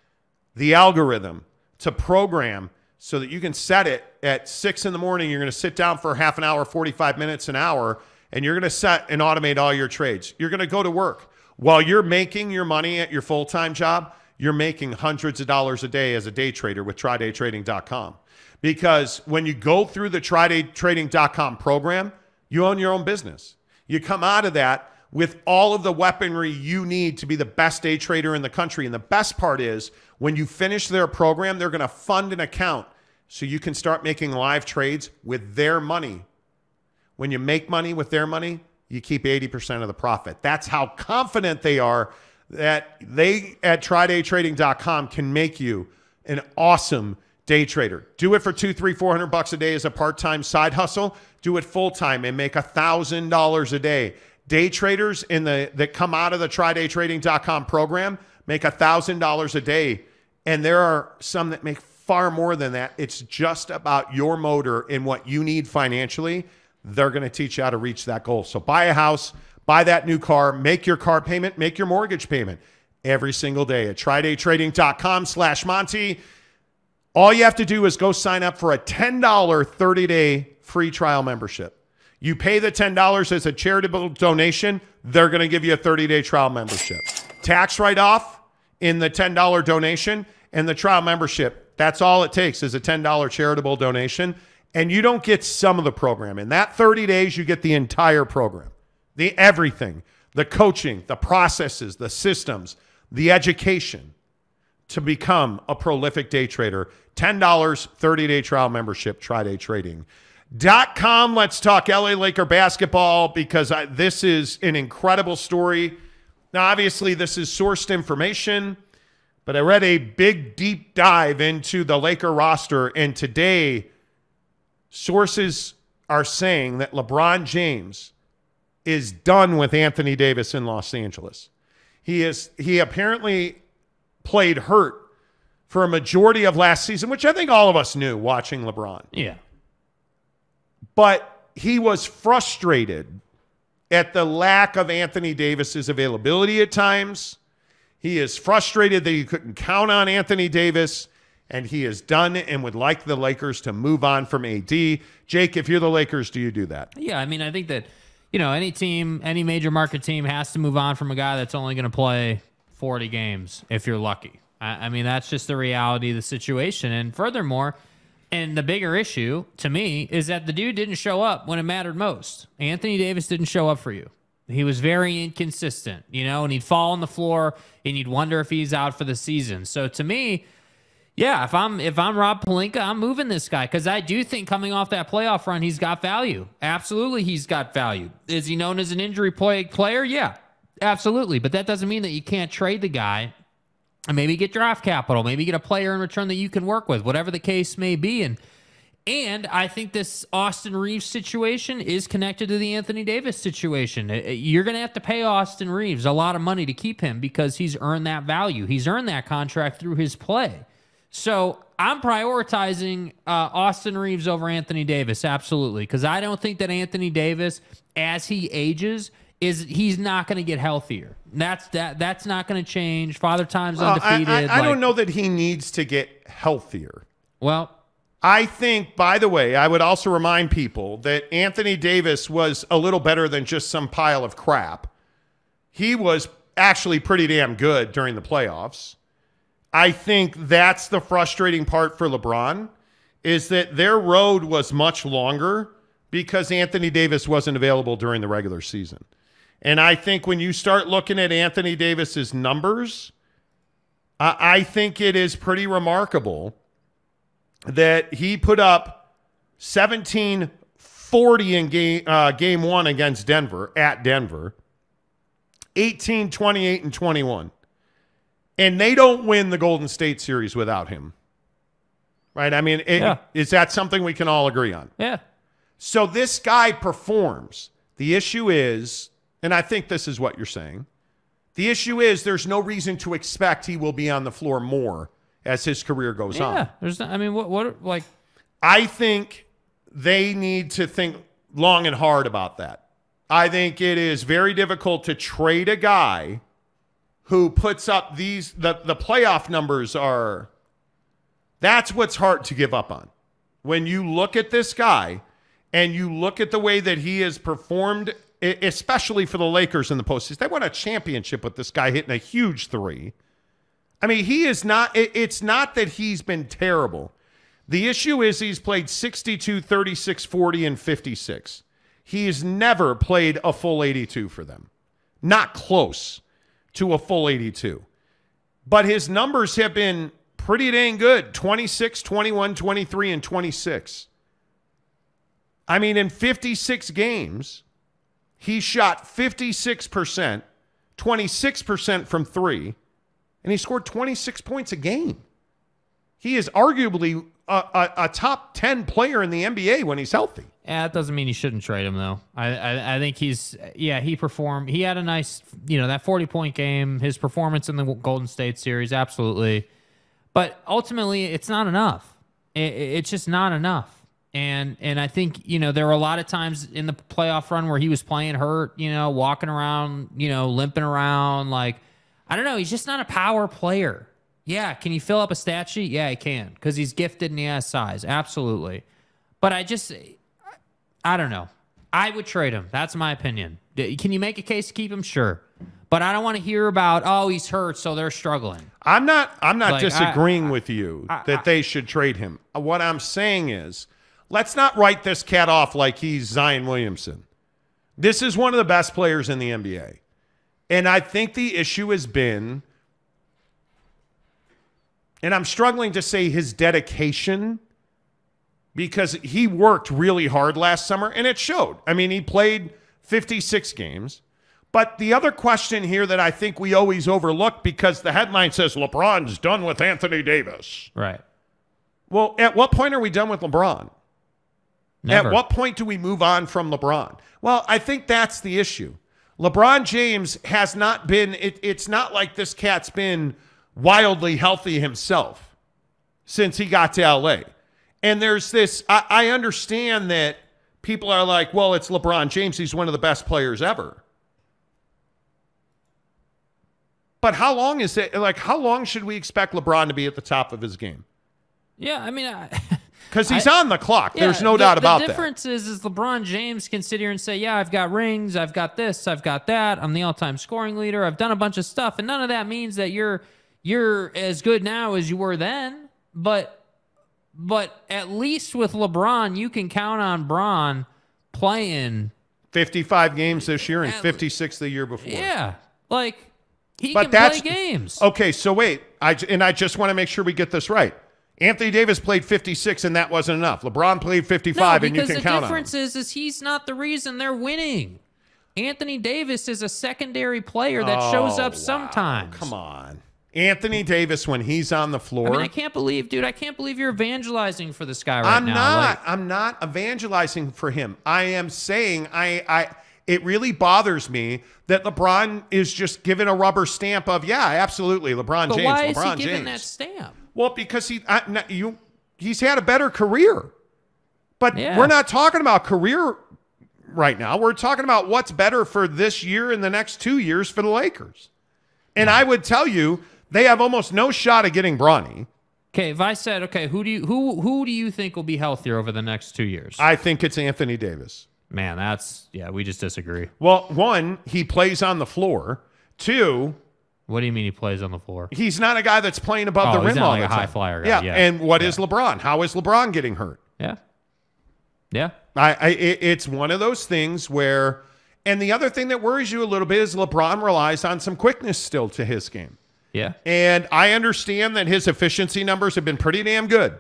the algorithm to program so that you can set it at 6 in the morning. You're going to sit down for half an hour, 45 minutes, an hour, and you're going to set and automate all your trades. You're going to go to work. While you're making your money at your full-time job, you're making hundreds of dollars a day as a day trader with TryDayTrading.com. Because when you go through the TryDayTrading.com program, you own your own business. You come out of that with all of the weaponry you need to be the best day trader in the country. And the best part is when you finish their program, they're going to fund an account so you can start making live trades with their money. When you make money with their money, you keep 80% of the profit. That's how confident they are that they at TryDayTrading.com can make you an awesome day trader. Do it for $200, $300, $400 a day as a part-time side hustle. Do it full-time and make $1,000 a day. Day traders that come out of the TryDayTrading.com program make $1,000 a day. And there are some that make far more than that. It's just about your motor and what you need financially. They're going to teach you how to reach that goal. So buy a house, buy that new car, make your car payment, make your mortgage payment every single day at TryDayTrading.com/Monty. All you have to do is go sign up for a $10 30-day free trial membership. You pay the $10 as a charitable donation, they're going to give you a 30-day trial membership. Tax write-off in the $10 donation and the trial membership. That's all it takes is a $10 charitable donation. And you don't get some of the program. In that 30 days, you get the entire program. Everything. The coaching, the processes, the systems, the education to become a prolific day trader. $10, 30-day trial membership, TryDayTrading.com. Let's talk LA Laker basketball because this is an incredible story. Now, obviously, this is sourced information, but I read a big, deep dive into the Laker roster, and today, sources are saying that LeBron James is done with Anthony Davis in Los Angeles. He apparently played hurt for a majority of last season, which I think all of us knew watching LeBron. Yeah. But he was frustrated at the lack of Anthony Davis's availability at times. He is frustrated that you couldn't count on Anthony Davis, and he is done and would like the Lakers to move on from AD. Jake, if you're the Lakers, do you do that? Yeah, I mean, I think that, any team, any major market team has to move on from a guy that's only going to play 40 games if you're lucky. I mean, that's just the reality of the situation. And furthermore, and the bigger issue to me is that the dude didn't show up when it mattered most. Anthony Davis didn't show up for you. He was very inconsistent, and he'd fall on the floor and you'd wonder if he's out for the season. So to me, yeah, if I'm Rob Pelinka, I'm moving this guy because I do think coming off that playoff run, he's got value. Absolutely, he's got value. Is he known as an injury-plagued player? Yeah, absolutely. But that doesn't mean that you can't trade the guy and maybe get draft capital, maybe get a player in return that you can work with, whatever the case may be. And I think this Austin Reeves situation is connected to the Anthony Davis situation. You're going to have to pay Austin Reeves a lot of money to keep him because he's earned that value. He's earned that contract through his play. So I'm prioritizing Austin Reeves over Anthony Davis, absolutely, because I don't think that Anthony Davis, as he ages, he's not going to get healthier. That's not going to change. Father Time's undefeated. I don't know that he needs to get healthier. Well, I think, by the way, I would also remind people that Anthony Davis was a little better than just some pile of crap. He was actually pretty damn good during the playoffs. I think that's the frustrating part for LeBron is that their road was much longer because Anthony Davis wasn't available during the regular season. And I think when you start looking at Anthony Davis's numbers, I think it is pretty remarkable that he put up 17-40 in game one against Denver, at Denver, 18, 28, and 21. And they don't win the Golden State series without him. Right? I mean, is that something we can all agree on? Yeah. So this guy performs. The issue is, and I think this is what you're saying, the issue is there's no reason to expect he will be on the floor more as his career goes on. Yeah. There's not, I mean, what I think they need to think long and hard about that. I think it is very difficult to trade a guy who puts up the playoff numbers are, that's what's hard to give up on. When you look at this guy and you look at the way that he has performed, especially for the Lakers in the postseason, they won a championship with this guy hitting a huge three. I mean, he is not, it's not that he's been terrible. The issue is he's played 62, 36, 40, and 56. He's never played a full 82 for them. Not close to a full 82. But his numbers have been pretty dang good. 26, 21, 23, and 26. I mean, in 56 games, he shot 56%, 26% from three, and he scored 26 points a game. He is arguably a top 10 player in the NBA when he's healthy. Yeah, that doesn't mean you shouldn't trade him, though. I think he performed. He had a nice, that 40-point game, his performance in the Golden State series, absolutely. But ultimately, it's not enough. It's just not enough. And I think, there were a lot of times in the playoff run where he was playing hurt, walking around, limping around. Like, I don't know. He's just not a power player. Yeah, can he fill up a stat sheet? Yeah, he can, because he's gifted and he has size. Absolutely. But I don't know. I would trade him. That's my opinion. Can you make a case to keep him? Sure. But I don't want to hear about, oh, he's hurt, so they're struggling. I'm not disagreeing with you that they should trade him. What I'm saying is, let's not write this cat off like he's Zion Williamson. This is one of the best players in the NBA. And I think the issue has been, and I'm struggling to say his dedication, because he worked really hard last summer, and it showed. I mean, he played 56 games. But the other question here that I think we always overlook, because the headline says LeBron's done with Anthony Davis. Right. Well, at what point are we done with LeBron? Never. At what point do we move on from LeBron? Well, I think that's the issue. LeBron James has not been, it's not like this cat's been wildly healthy himself since he got to LA. And there's this, I understand that people are like, well, it's LeBron James. He's one of the best players ever. But how long is it? Like, how long should we expect LeBron to be at the top of his game? Yeah, I mean, because he's on the clock. Yeah, there's no doubt about that. The difference is LeBron James can sit here and say, yeah, I've got rings, I've got this, I've got that, I'm the all-time scoring leader, I've done a bunch of stuff, and none of that means that you're as good now as you were then. But at least with LeBron, you can count on Bron playing 55 games this year and 56 the year before. Yeah, like he can play games. Okay, so wait, I just want to make sure we get this right. Anthony Davis played 56, and that wasn't enough. LeBron played 55, and you can count on him. The difference is he's not the reason they're winning. Anthony Davis is a secondary player that shows up sometimes. Come on. Anthony Davis, when he's on the floor. I mean, I can't believe you're evangelizing for this guy right now. I'm not evangelizing for him. I am saying it really bothers me that LeBron is just given a rubber stamp of, yeah, absolutely, LeBron James. Why LeBron is he given James. that stamp? Well, because he's had a better career. But we're not talking about career right now. We're talking about what's better for this year and the next 2 years for the Lakers. And I would tell you, they have almost no shot of getting Bronny. Okay, if I said, okay, who do you think will be healthier over the next 2 years? I think it's Anthony Davis. Man, we just disagree. Well, one, he plays on the floor. Two, what do you mean he plays on the floor? He's not a guy that's playing above the rim he's not all like the a time. high flyer guy. Yeah. And what is LeBron? How is LeBron getting hurt? Yeah. Yeah. It's one of those things where, and the other thing that worries you a little bit is LeBron relies on some quickness still to his game. Yeah. And I understand that his efficiency numbers have been pretty damn good.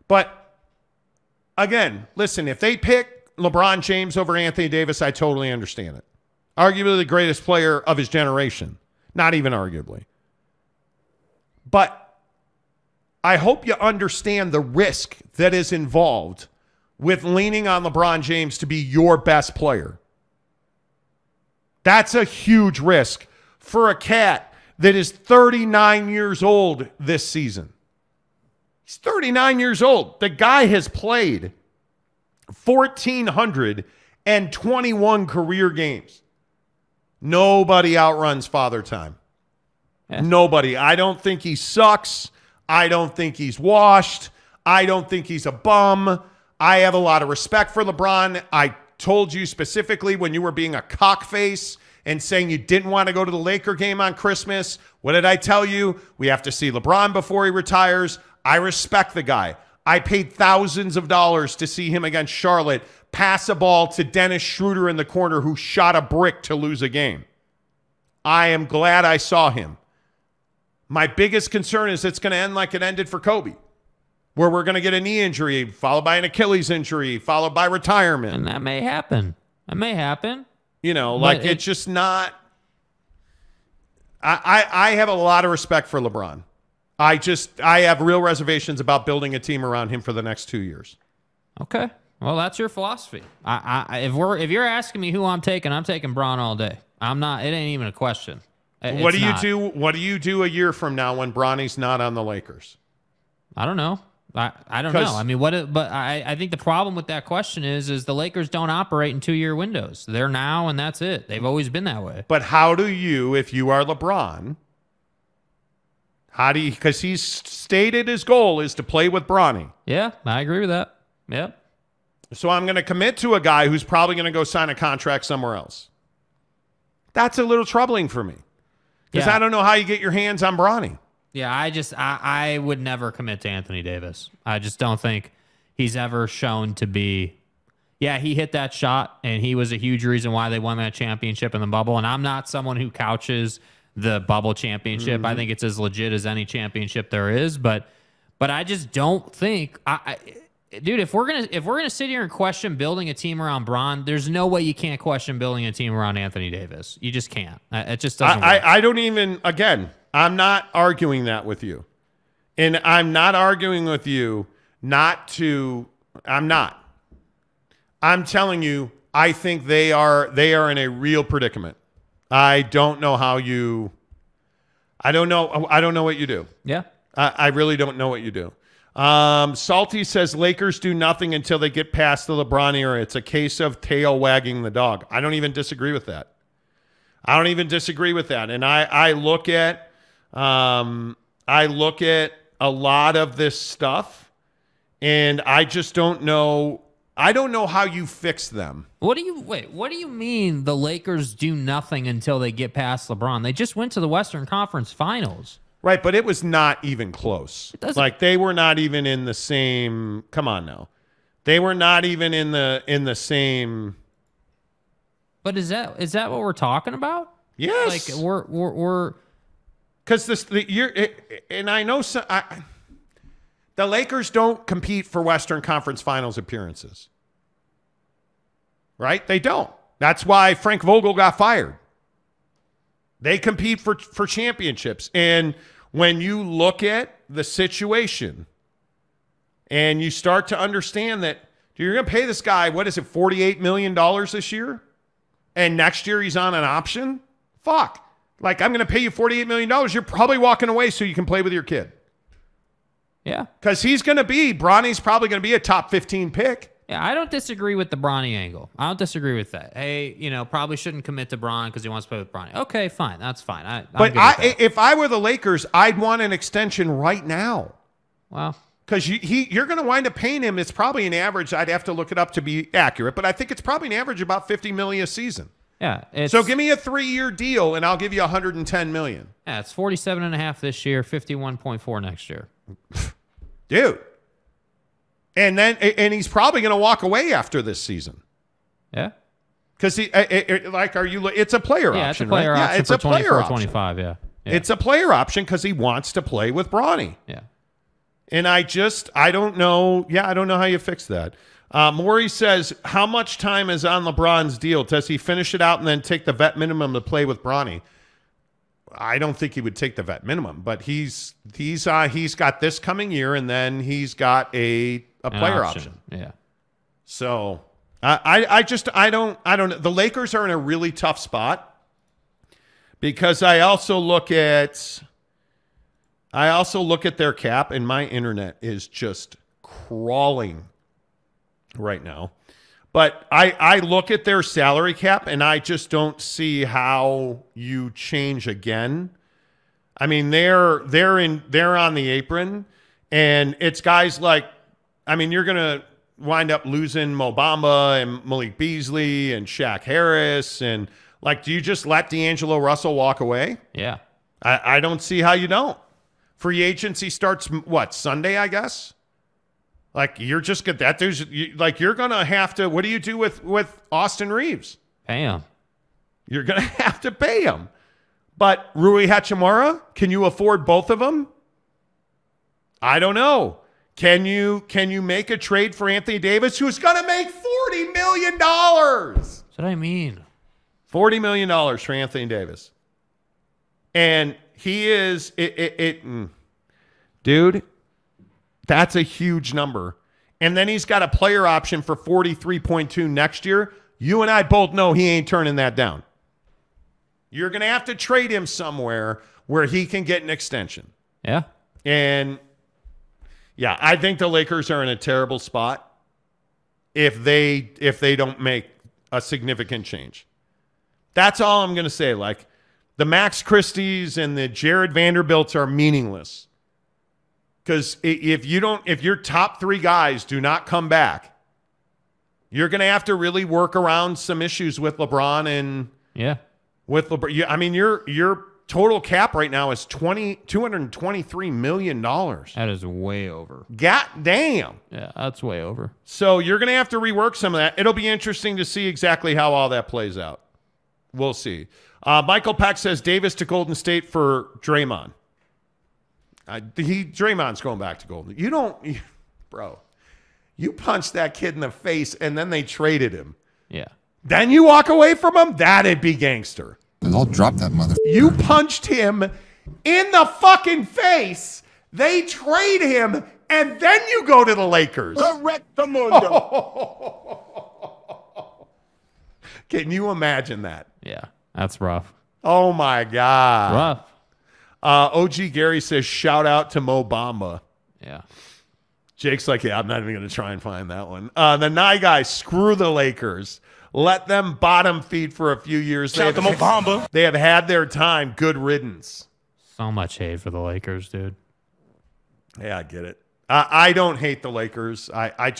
But again, listen, if they pick LeBron James over Anthony Davis, I totally understand it. Arguably the greatest player of his generation. Not even arguably. But I hope you understand the risk that is involved with leaning on LeBron James to be your best player. That's a huge risk for a cat that is 39 years old this season. He's 39 years old. The guy has played 1,421 career games. Nobody outruns Father Time. Yeah. Nobody. I don't think he sucks. I don't think he's washed. I don't think he's a bum. I have a lot of respect for LeBron. I told you specifically when you were being a cockface and saying you didn't want to go to the Laker game on Christmas. What did I tell you? We have to see LeBron before he retires. I respect the guy. I paid thousands of dollars to see him against Charlotte pass a ball to Dennis Schroeder in the corner who shot a brick to lose a game. I am glad I saw him. My biggest concern is it's going to end like it ended for Kobe, where we're going to get a knee injury, followed by an Achilles injury, followed by retirement. And that may happen. That may happen. You know, like it's just not. I have a lot of respect for LeBron. I have real reservations about building a team around him for the next 2 years. Okay. Well, that's your philosophy. If you're asking me who I'm taking Bron all day. I'm not. It ain't even a question. What do you do? What do you do a year from now when Bronny's not on the Lakers? I don't know. I don't know. I mean, but I think the problem with that question is the Lakers don't operate in 2-year windows. They're now and that's it. They've always been that way. But how do you, if you are LeBron, because he's stated his goal is to play with Bronny. Yeah, I agree with that. Yep. So I'm going to commit to a guy who's probably going to go sign a contract somewhere else. That's a little troubling for me. Because I don't know how you get your hands on Bronny. Yeah, I would never commit to Anthony Davis. I just don't think he's ever shown to be. Yeah, he hit that shot, and he was a huge reason why they won that championship in the bubble. And I'm not someone who couches the bubble championship. I think it's as legit as any championship there is. But I just don't think, dude, if we're gonna sit here and question building a team around Bron, there's no way you can't question building a team around Anthony Davis. You just can't. It just doesn't. I don't even. Again, I'm not arguing that with you, and I'm not arguing with you not to. I'm not. I'm telling you, I think they are in a real predicament. I don't know how you. I don't know what you do. Yeah. I really don't know what you do. Salty says Lakers do nothing until they get past the LeBron era. It's a case of tail wagging the dog. I don't even disagree with that. And I look at a lot of this stuff, and I just don't know. I don't know how you fix them. What do you mean the Lakers do nothing until they get past LeBron? They just went to the Western Conference Finals. Right, but it was not even close. Like they were not even in the same. Come on now, they were not even in the same. But is that what we're talking about? Yes, like we're because and I know the Lakers don't compete for Western Conference Finals appearances. Right, they don't. That's why Frank Vogel got fired. They compete for championships. And when you look at the situation and you start to understand that you're going to pay this guy, what is it, $48 million this year? And next year he's on an option? Fuck. Like, I'm going to pay you $48 million. You're probably walking away so you can play with your kid. Yeah. Because Bronny's probably going to be a top 15 pick. Yeah, I don't disagree with the Bronny angle. I don't disagree with that. Hey, probably shouldn't commit to Bron because he wants to play with Bronny. Okay, fine. That's fine. If I were the Lakers, I'd want an extension right now. Well, because you're going to wind up paying him. It's probably an average. I'd have to look it up to be accurate, but I think it's probably an average about $50 million a season. Yeah. So give me a 3-year deal, and I'll give you $110 million. Yeah, it's 47.5 this year, 51.4 next year. Dude. And he's probably going to walk away after this season. Yeah. Because it's a player option. Yeah, it's a player right? option it's for a player 24, option. 25, yeah. It's a player option because he wants to play with Bronny. Yeah. And I don't know. Yeah, I don't know how you fix that. Maury says, how much time is on LeBron's deal? Does he finish it out and then take the vet minimum to play with Bronny? I don't think he would take the vet minimum, but he's got this coming year, and then he's got a player option. Yeah. So I don't know. The Lakers are in a really tough spot because I also look at their cap, and my internet is just crawling right now. But I look at their salary cap, and I just don't see how you change again. I mean, they're on the apron, and it's guys like, I mean, you're gonna wind up losing Mo Bamba and Malik Beasley and Shaq Harris, and like, do you just let D'Angelo Russell walk away? Yeah, I don't see how you don't. Free agency starts Sunday, I guess. Like, you're just good. You're gonna have to. What do you do with Austin Reeves? Pay him. You're gonna have to pay him. But Rui Hachimura, can you afford both of them? I don't know. Can you make a trade for Anthony Davis, who's gonna make $40 million? That's what I mean. $40 million for Anthony Davis, and he is dude. That's a huge number. And then he's got a player option for 43.2 next year. You and I both know he ain't turning that down. You're going to have to trade him somewhere where he can get an extension. Yeah. And yeah, I think the Lakers are in a terrible spot if they don't make a significant change. That's all I'm going to say. Like, the Max Christies and the Jared Vanderbilts are meaningless. Because if your top 3 guys do not come back, You're going to have to really work around some issues with LeBron and with LeBron. I mean, your total cap right now is $223 million. That is way over. God damn. Yeah, that's way over. So you're going to have to rework some of that. It'll be interesting to see exactly how all that plays out. We'll see. Michael Peck says Davis to Golden State for Draymond. Draymond's going back to Golden. Bro. You punched that kid in the face, and then they traded him. Yeah. Then you walk away from him? That'd be gangster. I'll drop that mother. You punched him in the fucking face. They trade him, and then you go to the Lakers. Can you imagine that? Yeah, that's rough. Oh, my God. Rough. OG Gary says, shout out to Mo Bamba. Yeah. Jake's like, yeah, I'm not even going to try and find that one. The Nye guys, screw the Lakers. Let them bottom feed for a few years. Shout out to Mo Bamba. They have had their time. Good riddance. So much hate for the Lakers, dude. Yeah, I get it. I don't hate the Lakers. I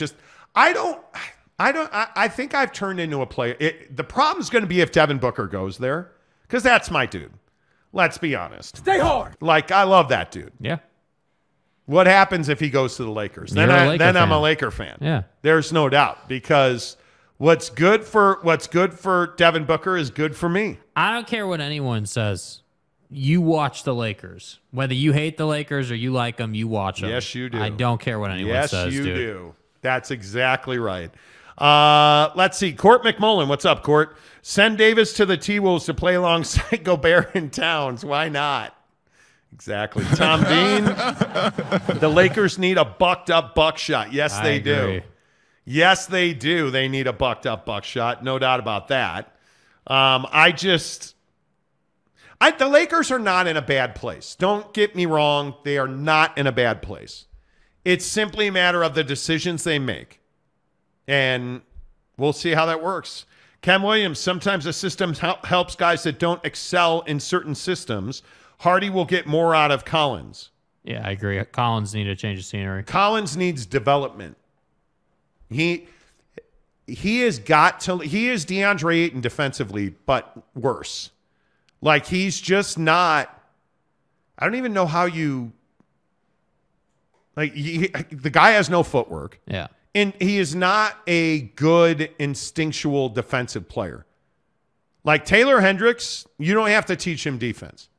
think I've turned into a player. The problem's going to be if Devin Booker goes there, because that's my dude. Let's be honest. Stay hard. Like, I love that dude. Yeah. What happens if he goes to the Lakers? Then I'm a Laker fan. Yeah. There's no doubt, because what's good for Devin Booker is good for me. I don't care what anyone says. You watch the Lakers. Whether you hate the Lakers or you like them, you watch them. Yes, you do. I don't care what anyone says, Yes, you dude. do. That's exactly right. Let's see. Court McMullen. What's up, Court? Send Davis to the T-Wolves to play alongside Gobert and Towns. Why not? Exactly. Tom Dean. The Lakers need a bucked-up buckshot. Yes, they do. Yes, they do. They need a bucked-up buckshot. No doubt about that. The Lakers are not in a bad place. Don't get me wrong. They are not in a bad place. It's simply a matter of the decisions they make. And we'll see how that works. Ken Williams, sometimes the system helps guys that don't excel in certain systems. Hardy will get more out of Collins. Yeah, I agree. Collins needs a change of scenery. Collins needs development. He is DeAndre Ayton defensively, but worse. Like, he's just not. I don't even know how you. Like, the guy has no footwork. Yeah. And he is not a good instinctual defensive player. Like Taylor Hendricks, you don't have to teach him defense.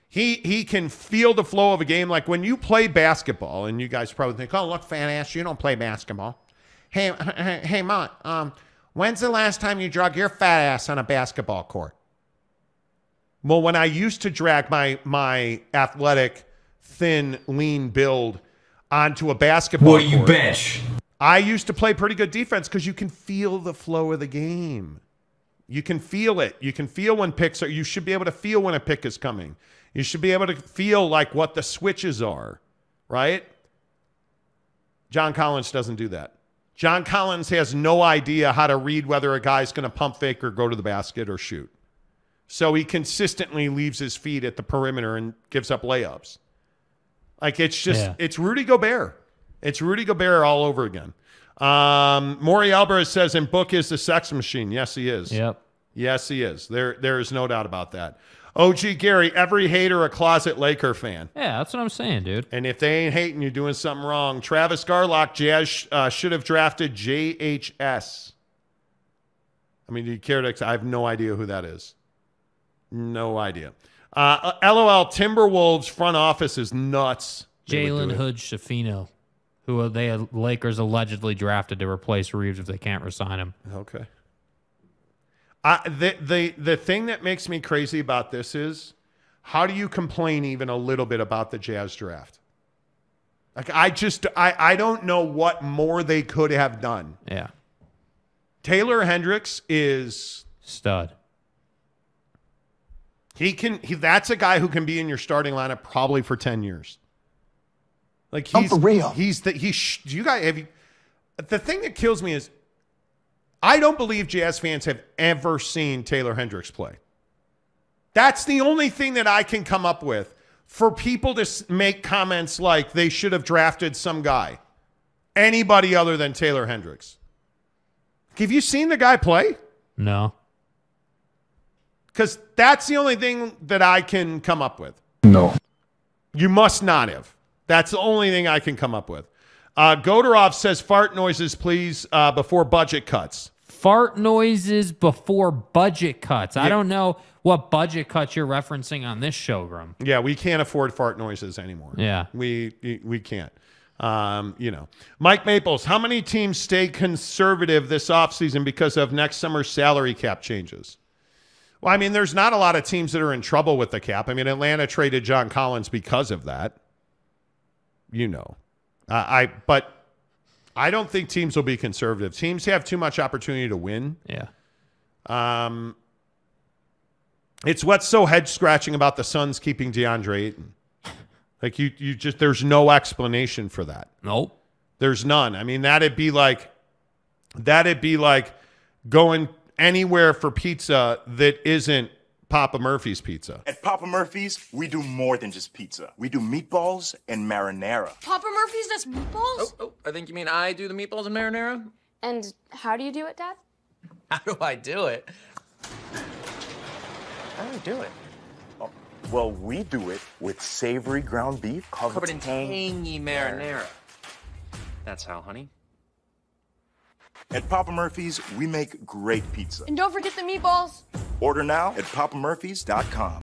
He can feel the flow of a game. Like when you play basketball, and you guys probably think, oh, look, fat ass, you don't play basketball. Hey, Mont, when's the last time you drug your fat ass on a basketball court? Well, when I used to drag my athletic, thin, lean build onto a basketball court. Well, you bench. I used to play pretty good defense because you can feel the flow of the game. You can feel it. You can feel when picks are. You should be able to feel when a pick is coming. You should be able to feel like what the switches are, right? John Collins doesn't do that. John Collins has no idea how to read whether a guy's going to pump fake or go to the basket or shoot. So he consistently leaves his feet at the perimeter and gives up layups. Like, it's just, It's Rudy Gobert. It's Rudy Gobert all over again. Maury Alvarez says, and Book is the sex machine. Yes, he is. Yep. Yes, he is. There is no doubt about that. OG Gary, every hater a closet Laker fan. Yeah, that's what I'm saying, dude. And if they ain't hating, you're doing something wrong. Travis Garlock, Jazz should have drafted JHS. I mean, do you care to? I have no idea who that is. No idea. LOL, Timberwolves front office is nuts. Jalen Hood Schifino, who Lakers allegedly drafted to replace Reeves if they can't resign him. Okay. The thing that makes me crazy about this is, how do you complain even a little bit about the Jazz draft? Like, I don't know what more they could have done. Yeah. Taylor Hendricks is stud. That's a guy who can be in your starting lineup probably for 10 years. Like, he's for real. The thing that kills me is, I don't believe Jazz fans have ever seen Taylor Hendricks play. That's the only thing that I can come up with for people to make comments like they should have drafted some guy, anybody other than Taylor Hendricks. Have you seen the guy play? No. Because that's the only thing that I can come up with. No. You must not have. That's the only thing I can come up with. Godorov says fart noises, please, before budget cuts. Fart noises before budget cuts. I don't know what budget cuts you're referencing on this show, Grum. Yeah, we can't afford fart noises anymore. Yeah. We can't. Mike Maples, how many teams stay conservative this offseason because of next summer's salary cap changes? Well, I mean, there's not a lot of teams that are in trouble with the cap. I mean, Atlanta traded John Collins because of that. But I don't think teams will be conservative. Teams have too much opportunity to win. Yeah. It's what's so head scratching about the Suns keeping DeAndre Ayton. Like you just, there's no explanation for that. Nope. There's none. I mean, that'd be like going anywhere for pizza that isn't Papa Murphy's pizza. At Papa Murphy's, we do more than just pizza. We do meatballs and marinara. Papa Murphy's does meatballs? Oh, I think you mean I do the meatballs and marinara? And how do you do it, Dad? How do I do it? How do I do it? Oh, well, we do it with savory ground beef covered in tangy marinara. That's how, honey. At Papa Murphy's, we make great pizza. And don't forget the meatballs. Order now at papamurphys.com.